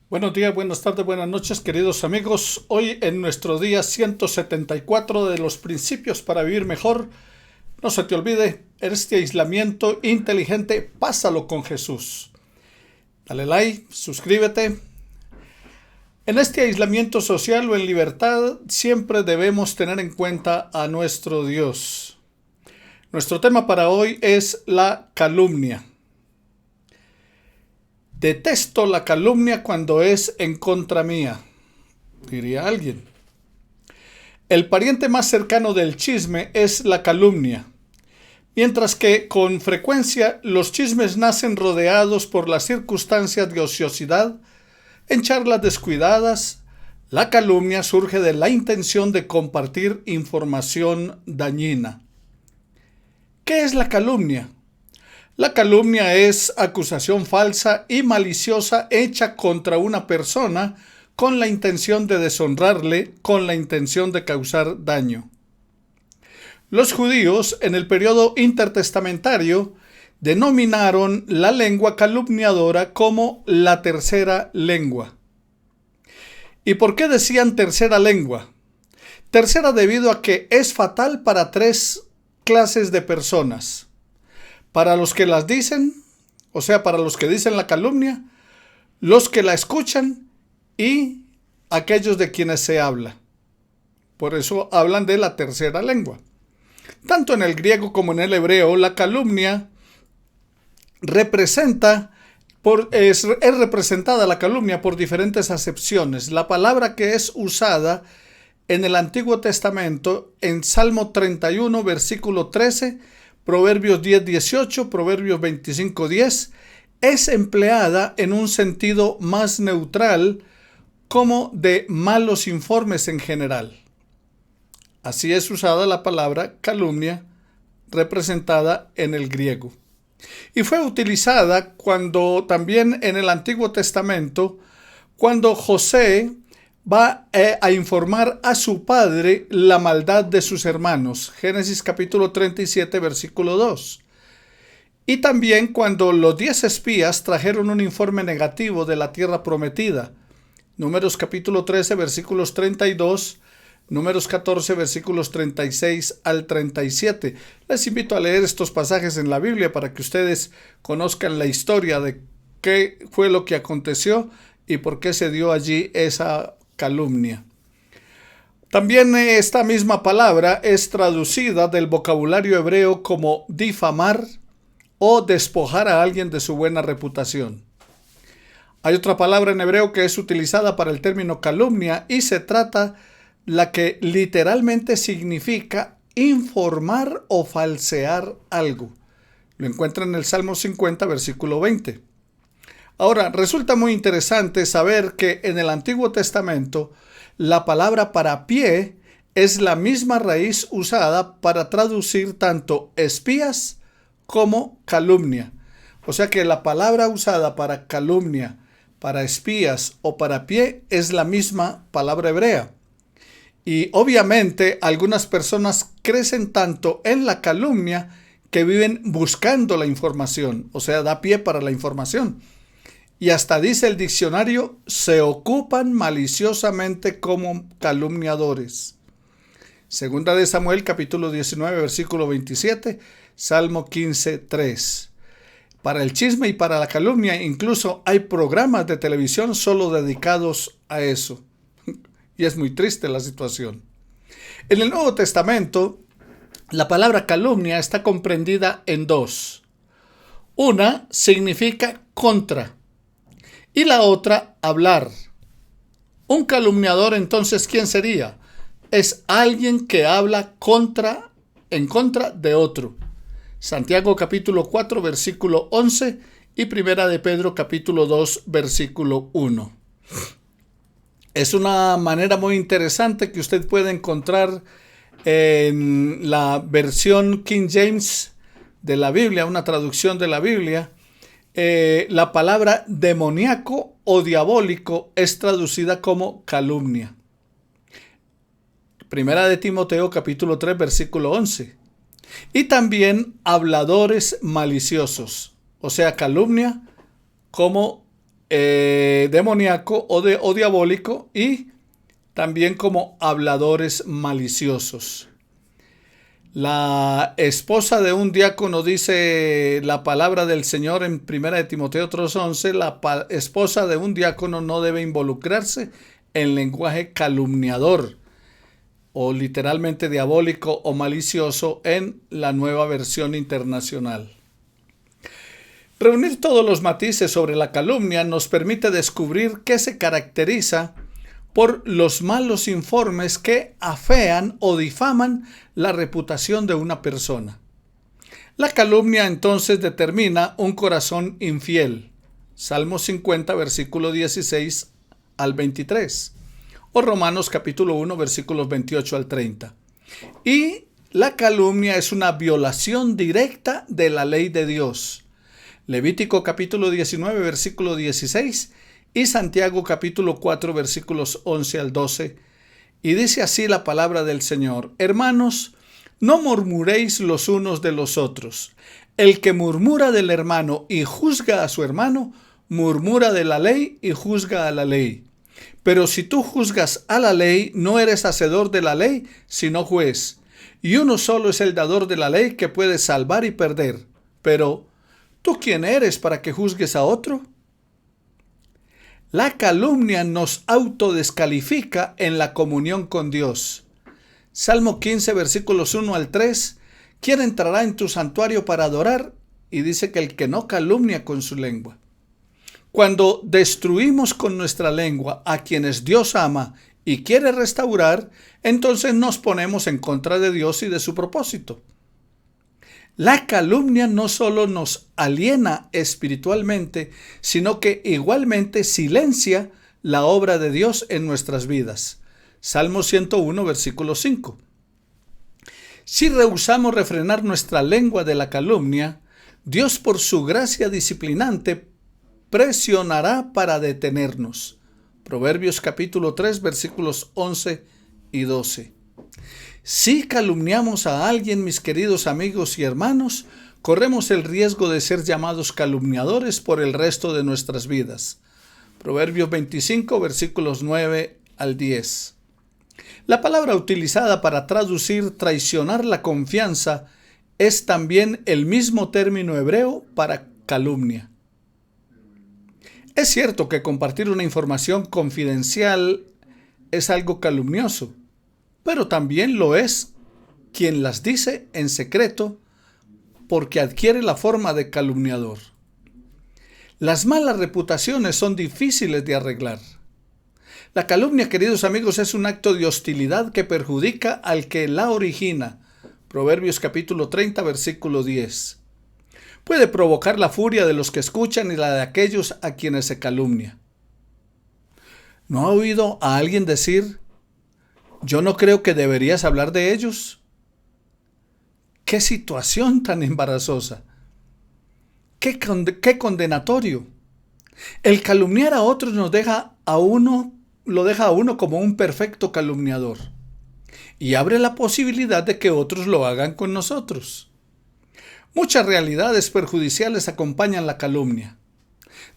Buenos días, buenas tardes, buenas noches, queridos amigos. Hoy en nuestro día 174 de los principios para vivir mejor, no se te olvide, este aislamiento inteligente, pásalo con Jesús. Dale like, suscríbete. En este aislamiento social o en libertad, siempre debemos tener en cuenta a nuestro Dios. Nuestro tema para hoy es la calumnia. Detesto la calumnia cuando es en contra mía, diría alguien. El pariente más cercano del chisme es la calumnia, mientras que con frecuencia los chismes nacen rodeados por las circunstancias de ociosidad. En charlas descuidadas, la calumnia surge de la intención de compartir información dañina. ¿Qué es la calumnia? La calumnia es acusación falsa y maliciosa hecha contra una persona con la intención de deshonrarle, con la intención de causar daño. Los judíos, en el periodo intertestamentario, denominaron la lengua calumniadora como la tercera lengua. ¿Y por qué decían tercera lengua? Tercera debido a que es fatal para tres clases de personas. Para los que las dicen, o sea, para los que dicen la calumnia, los que la escuchan y aquellos de quienes se habla. Por eso hablan de la tercera lengua. Tanto en el griego como en el hebreo, la calumnia es representada la calumnia por diferentes acepciones. La palabra que es usada en el Antiguo Testamento, en Salmo 31, versículo 13, Proverbios 10:18, Proverbios 25:10, es empleada en un sentido más neutral como de malos informes en general. Así es usada la palabra calumnia representada en el griego. Y fue utilizada también en el Antiguo Testamento, cuando José va a informar a su padre la maldad de sus hermanos. Génesis capítulo 37, versículo 2. Y también cuando los 10 espías trajeron un informe negativo de la tierra prometida. Números capítulo 13, versículos 32, Números 14, versículos 36 al 37. Les invito a leer estos pasajes en la Biblia para que ustedes conozcan la historia de qué fue lo que aconteció y por qué se dio allí esa calumnia. También esta misma palabra es traducida del vocabulario hebreo como difamar o despojar a alguien de su buena reputación. Hay otra palabra en hebreo que es utilizada para el término calumnia y se trata la que literalmente significa informar o falsear algo. Lo encuentra en el Salmo 50, versículo 20. Ahora, resulta muy interesante saber que en el Antiguo Testamento la palabra para pie es la misma raíz usada para traducir tanto espías como calumnia. O sea que la palabra usada para calumnia, para espías o para pie es la misma palabra hebrea. Y obviamente algunas personas crecen tanto en la calumnia que viven buscando la información, o sea, da pie para la información. Y hasta dice el diccionario, se ocupan maliciosamente como calumniadores. Segunda de Samuel, capítulo 19, versículo 27, Salmo 15, 3. Para el chisme y para la calumnia incluso hay programas de televisión solo dedicados a eso. Y es muy triste la situación. En el Nuevo Testamento, la palabra calumnia está comprendida en dos. Una significa contra y la otra hablar. Un calumniador, entonces, ¿quién sería? Es alguien que habla en contra de otro. Santiago capítulo 4, versículo 11 y Primera de Pedro capítulo 2, versículo 1. Es una manera muy interesante que usted puede encontrar en la versión King James de la Biblia, una traducción de la Biblia. La palabra demoníaco o diabólico es traducida como calumnia. Primera de Timoteo capítulo 3 versículo 11. Y también habladores maliciosos, o sea, calumnia como demoníaco o diabólico, y también como habladores maliciosos. La esposa de un diácono, dice la palabra del Señor en 1 Timoteo 3:11, la esposa de un diácono no debe involucrarse en lenguaje calumniador o literalmente diabólico o malicioso en la Nueva Versión Internacional. Reunir todos los matices sobre la calumnia nos permite descubrir que se caracteriza por los malos informes que afean o difaman la reputación de una persona. La calumnia entonces determina un corazón infiel. Salmo 50, versículo 16 al 23. O Romanos capítulo 1, versículos 28 al 30. Y la calumnia es una violación directa de la ley de Dios. Levítico capítulo 19, versículo 16 y Santiago capítulo 4, versículos 11 al 12. Y dice así la palabra del Señor: Hermanos, no murmuréis los unos de los otros. El que murmura del hermano y juzga a su hermano, murmura de la ley y juzga a la ley. Pero si tú juzgas a la ley, no eres hacedor de la ley, sino juez. Y uno solo es el dador de la ley, que puede salvar y perder. Pero, ¿tú quién eres para que juzgues a otro? La calumnia nos autodescalifica en la comunión con Dios. Salmo 15, versículos 1 al 3. ¿Quién entrará en tu santuario para adorar? Y dice que el que no calumnia con su lengua. Cuando destruimos con nuestra lengua a quienes Dios ama y quiere restaurar, entonces nos ponemos en contra de Dios y de su propósito. La calumnia no solo nos aliena espiritualmente, sino que igualmente silencia la obra de Dios en nuestras vidas. Salmo 101, versículo 5. Si rehusamos refrenar nuestra lengua de la calumnia, Dios por su gracia disciplinante presionará para detenernos. Proverbios capítulo 3, versículos 11 y 12. Si calumniamos a alguien, mis queridos amigos y hermanos, corremos el riesgo de ser llamados calumniadores por el resto de nuestras vidas. Proverbios 25, versículos 9 al 10. La palabra utilizada para traducir traicionar la confianza es también el mismo término hebreo para calumnia. Es cierto que compartir una información confidencial es algo calumnioso, pero también lo es quien las dice en secreto, porque adquiere la forma de calumniador. Las malas reputaciones son difíciles de arreglar. La calumnia, queridos amigos, es un acto de hostilidad que perjudica al que la origina. Proverbios capítulo 30, versículo 10. Puede provocar la furia de los que escuchan y la de aquellos a quienes se calumnia. ¿No ha oído a alguien decir: yo no creo que deberías hablar de ellos? ¡Qué situación tan embarazosa! ¡Qué condenatorio! El calumniar a otros lo deja a uno como un perfecto calumniador y abre la posibilidad de que otros lo hagan con nosotros. Muchas realidades perjudiciales acompañan la calumnia.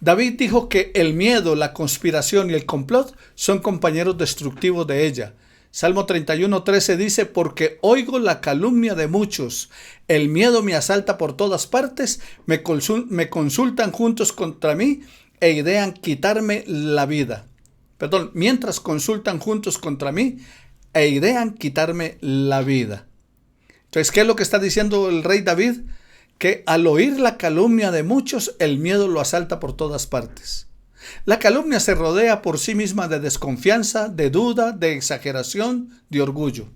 David dijo que el miedo, la conspiración y el complot son compañeros destructivos de ella. Salmo 31:13 dice: porque oigo la calumnia de muchos, el miedo me asalta por todas partes, me consultan juntos contra mí e idean quitarme la vida. Mientras consultan juntos contra mí e idean quitarme la vida. Entonces, ¿qué es lo que está diciendo el rey David? Que al oír la calumnia de muchos, el miedo lo asalta por todas partes. La calumnia se rodea por sí misma de desconfianza, de duda, de exageración, de orgullo.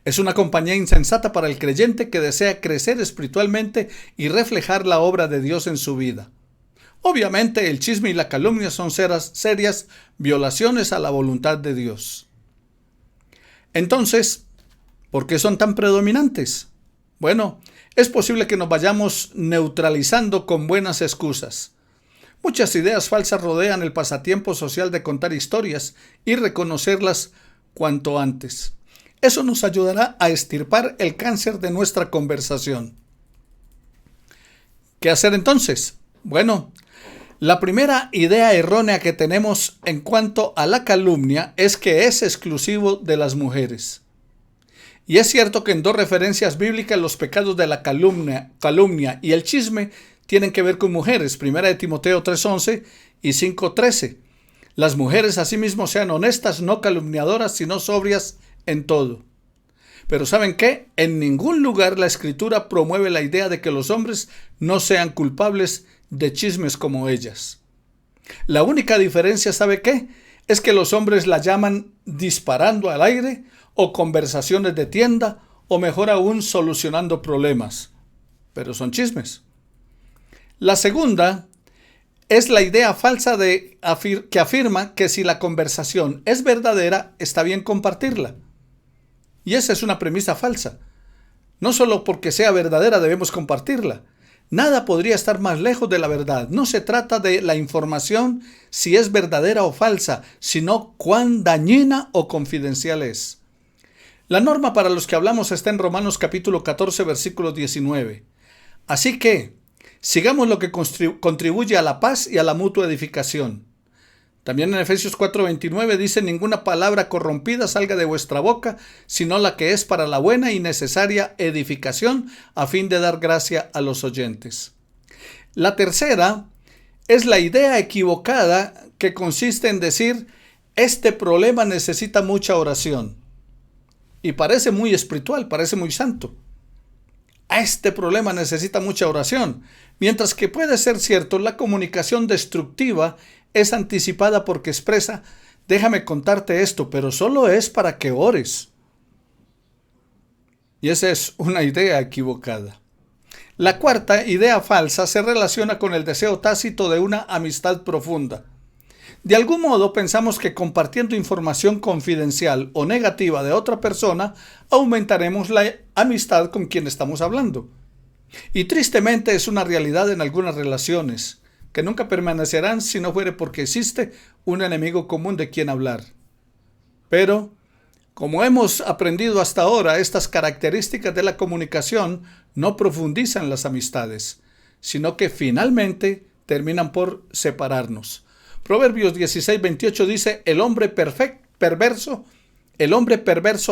Es una compañía insensata para el creyente que desea crecer espiritualmente y reflejar la obra de Dios en su vida. Obviamente, el chisme y la calumnia son serias violaciones a la voluntad de Dios. Entonces, ¿por qué son tan predominantes? Bueno, es posible que nos vayamos neutralizando con buenas excusas. Muchas ideas falsas rodean el pasatiempo social de contar historias y reconocerlas cuanto antes. Eso nos ayudará a extirpar el cáncer de nuestra conversación. ¿Qué hacer entonces? Bueno, La primera idea errónea que tenemos en cuanto a la calumnia es que es exclusivo de las mujeres. Y es cierto que en dos referencias bíblicas los pecados de la calumnia y el chisme tienen que ver con mujeres. Primera de Timoteo 3:11 y 5:13. Las mujeres asimismo sean honestas, no calumniadoras, sino sobrias en todo. Pero ¿saben qué? En ningún lugar la Escritura promueve la idea de que los hombres no sean culpables de chismes como ellas. La única diferencia, ¿sabe qué? Es que los hombres la llaman disparando al aire o conversaciones de tienda o mejor aún solucionando problemas. Pero son chismes. La segunda es la idea falsa que afirma que si la conversación es verdadera, está bien compartirla. Y esa es una premisa falsa. No solo porque sea verdadera debemos compartirla. Nada podría estar más lejos de la verdad. No se trata de la información si es verdadera o falsa, sino cuán dañina o confidencial es. La norma para los que hablamos está en Romanos capítulo 14, versículo 19. Así que, sigamos lo que contribuye a la paz y a la mutua edificación. También en Efesios 4:29 dice: ninguna palabra corrompida salga de vuestra boca, sino la que es para la buena y necesaria edificación, a fin de dar gracia a los oyentes. La tercera es la idea equivocada que consiste en decir: este problema necesita mucha oración. Y parece muy espiritual, parece muy santo. Este problema necesita mucha oración. Mientras que puede ser cierto, la comunicación destructiva es anticipada porque expresa: déjame contarte esto, pero solo es para que ores. Y esa es una idea equivocada. La cuarta idea falsa se relaciona con el deseo tácito de una amistad profunda. De algún modo pensamos que compartiendo información confidencial o negativa de otra persona, aumentaremos la amistad con quien estamos hablando. Y tristemente es una realidad en algunas relaciones, que nunca permanecerán si no fuere porque existe un enemigo común de quien hablar. Pero, como hemos aprendido hasta ahora, estas características de la comunicación no profundizan las amistades, sino que finalmente terminan por separarnos. Proverbios 16:28 dice: el hombre perverso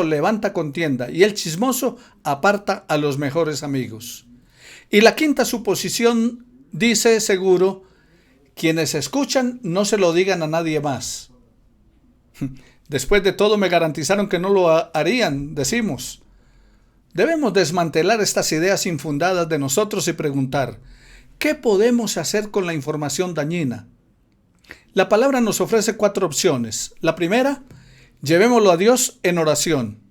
levanta contienda, y el chismoso aparta a los mejores amigos. Y la quinta suposición dice seguro: quienes escuchan no se lo digan a nadie más. Después de todo me garantizaron que no lo harían, decimos. Debemos desmantelar estas ideas infundadas de nosotros y preguntar: ¿qué podemos hacer con la información dañina? La palabra nos ofrece 4 opciones. La primera: llevémoslo a Dios en oración.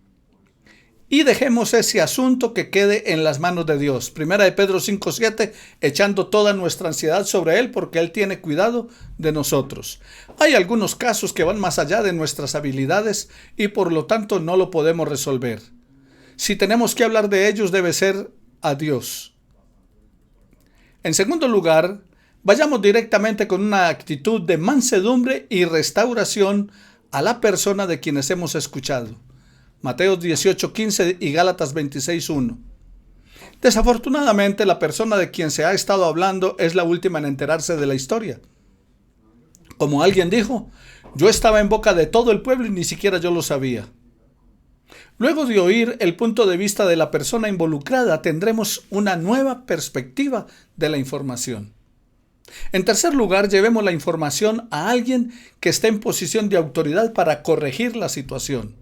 Y dejemos ese asunto que quede en las manos de Dios. Primera de Pedro 5:7, echando toda nuestra ansiedad sobre Él porque Él tiene cuidado de nosotros. Hay algunos casos que van más allá de nuestras habilidades y por lo tanto no lo podemos resolver. Si tenemos que hablar de ellos, debe ser a Dios. En segundo lugar, vayamos directamente con una actitud de mansedumbre y restauración a la persona de quienes hemos escuchado. Mateo 18:15 y Gálatas 26:1. Desafortunadamente, la persona de quien se ha estado hablando es la última en enterarse de la historia. Como alguien dijo: yo estaba en boca de todo el pueblo y ni siquiera yo lo sabía. Luego de oír el punto de vista de la persona involucrada, tendremos una nueva perspectiva de la información. En tercer lugar, llevemos la información a alguien que esté en posición de autoridad para corregir la situación,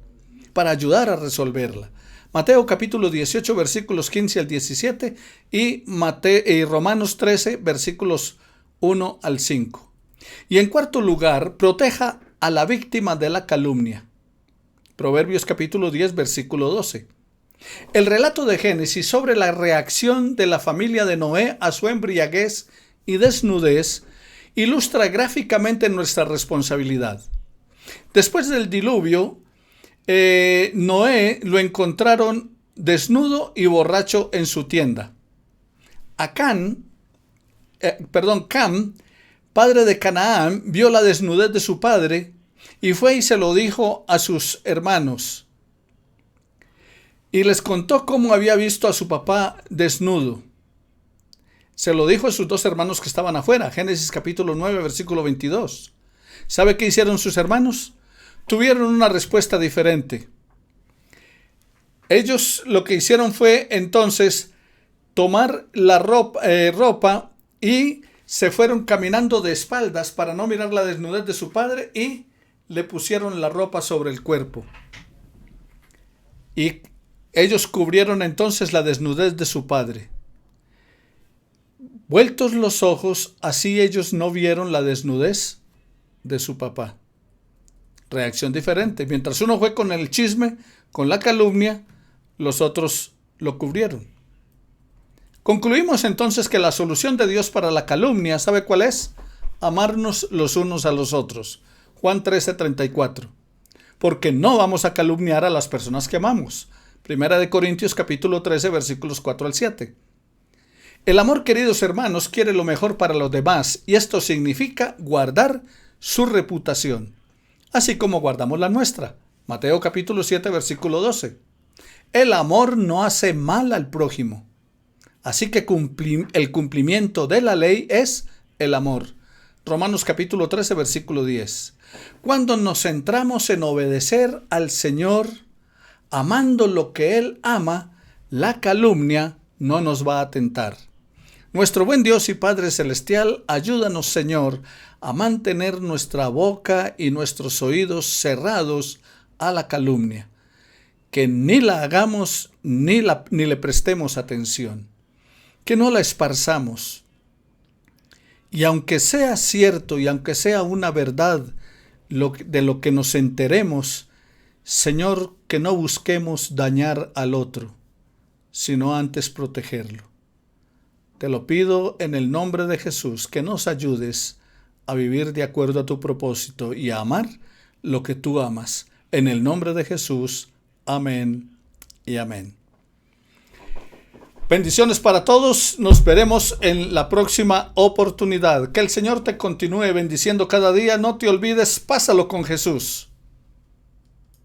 para ayudar a resolverla. Mateo capítulo 18, versículos 15 al 17 y Romanos 13, versículos 1 al 5. Y en cuarto lugar, proteja a la víctima de la calumnia. Proverbios capítulo 10, versículo 12. El relato de Génesis sobre la reacción de la familia de Noé a su embriaguez y desnudez ilustra gráficamente nuestra responsabilidad. Después del diluvio, Noé lo encontraron desnudo y borracho en su tienda. Cam, padre de Canaán, vio la desnudez de su padre y fue y se lo dijo a sus hermanos. Y les contó cómo había visto a su papá desnudo. Se lo dijo a sus dos hermanos que estaban afuera. Génesis capítulo 9, versículo 22. ¿Sabe qué hicieron sus hermanos? Tuvieron una respuesta diferente. Ellos lo que hicieron fue entonces tomar la ropa y se fueron caminando de espaldas para no mirar la desnudez de su padre y le pusieron la ropa sobre el cuerpo. Y ellos cubrieron entonces la desnudez de su padre. Vueltos los ojos, así ellos no vieron la desnudez de su papá. Reacción diferente. Mientras uno fue con el chisme, con la calumnia, los otros lo cubrieron. Concluimos entonces que la solución de Dios para la calumnia, ¿sabe cuál es? Amarnos los unos a los otros. Juan 13:34. Porque no vamos a calumniar a las personas que amamos. Primera de Corintios capítulo 13, versículos 4 al 7. El amor, queridos hermanos, quiere lo mejor para los demás, y esto significa guardar su reputación, así como guardamos la nuestra. Mateo capítulo 7, versículo 12. El amor no hace mal al prójimo. Así que el cumplimiento de la ley es el amor. Romanos capítulo 13, versículo 10. Cuando nos centramos en obedecer al Señor, amando lo que Él ama, la calumnia no nos va a tentar. Nuestro buen Dios y Padre Celestial, ayúdanos, Señor, a mantener nuestra boca y nuestros oídos cerrados a la calumnia. Que ni la hagamos ni le prestemos atención. Que no la esparzamos. Y aunque sea cierto y aunque sea una verdad de lo que nos enteremos, Señor, que no busquemos dañar al otro, sino antes protegerlo. Te lo pido en el nombre de Jesús, que nos ayudes a vivir de acuerdo a tu propósito y a amar lo que tú amas. En el nombre de Jesús, amén y amén. Bendiciones para todos. Nos veremos en la próxima oportunidad. Que el Señor te continúe bendiciendo cada día. No te olvides, pásalo con Jesús.